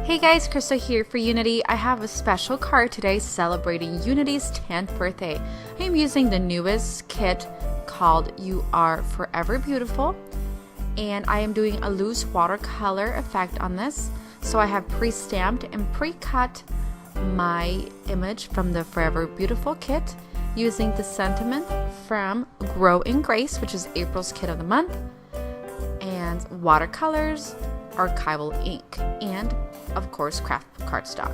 Hey guys, Krista here for Unity. I have a special card today celebrating Unity's 10th birthday. I am using the newest kit called You Are Forever Beautiful, and I am doing a loose watercolor effect on this. So I have pre-stamped and pre-cut my image from the Forever Beautiful kit using the sentiment from Grow in Grace, which is April's kit of the month, and watercolors, archival ink, and of course craft cardstock.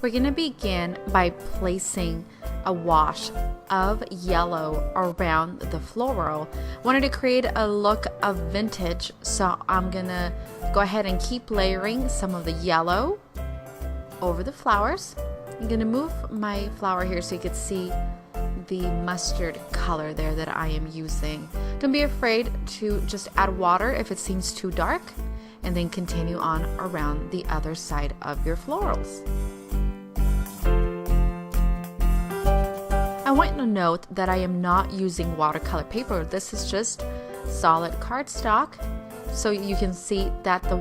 We're going to begin by placing a wash of yellow around the floral. Wanted to create a look of vintage, so I'm going to go ahead and keep layering some of the yellow over the flowers. I'm going to move my flower here so you can see the mustard color there that I am using. Don't be afraid to just add water if it seems too dark, and then continue on around the other side of your florals. I want to note that I am not using watercolor paper. This is just solid cardstock, so you can see that the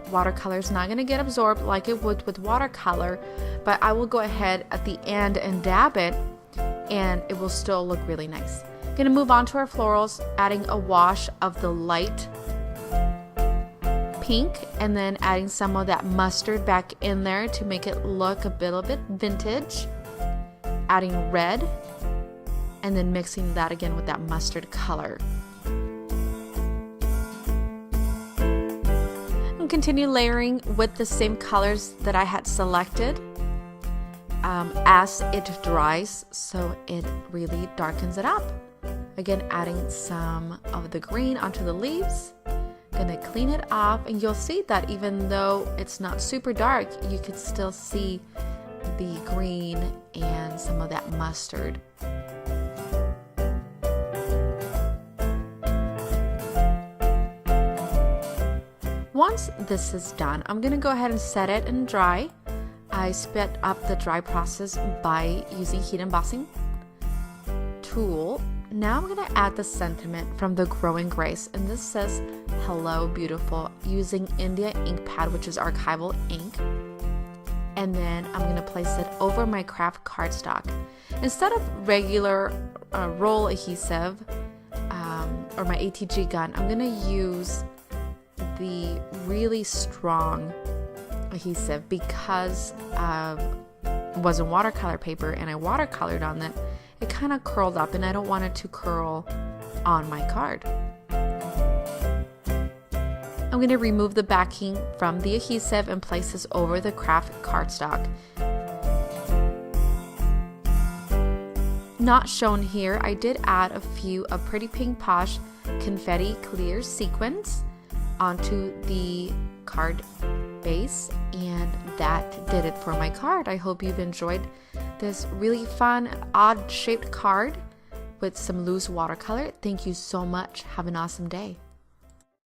watercolor is not going to get absorbed like it would with watercolor, but I will go ahead at the end and dab it, and it will still look really nice. Going to move on to our florals, adding a wash of the light pink and then adding some of that mustard back in there to make it look a little bit vintage. Adding red and then mixing that again with that mustard color. And continue layering with the same colors that I had selected as it dries, so it really darkens it up. Again, adding some of the green onto the leaves. Gonna clean it off, and you'll see that even though it's not super dark, you can still see the green and some of that mustard. Once this is done, I'm gonna go ahead and set it and dry. I sped up the dry process by using heat embossing tool. Now I'm going to add the sentiment from the Grow in Grace, and this says Hello Beautiful, using India ink pad, which is archival ink. And then I'm going to place it over my craft cardstock. Instead of regular roll adhesive or my ATG gun, I'm going to use the really strong adhesive because it wasn't watercolor paper and I watercolored on it. It kind of curled up, and I don't want it to curl on my card. I'm going to remove the backing from the adhesive and place this over the craft cardstock. Not shown here, I did add a few of Pretty Pink Posh confetti clear sequins onto the card base, and that did it for my card. I hope you've enjoyed this really fun, odd shaped card with some loose watercolor. Thank you so much. Have an awesome day.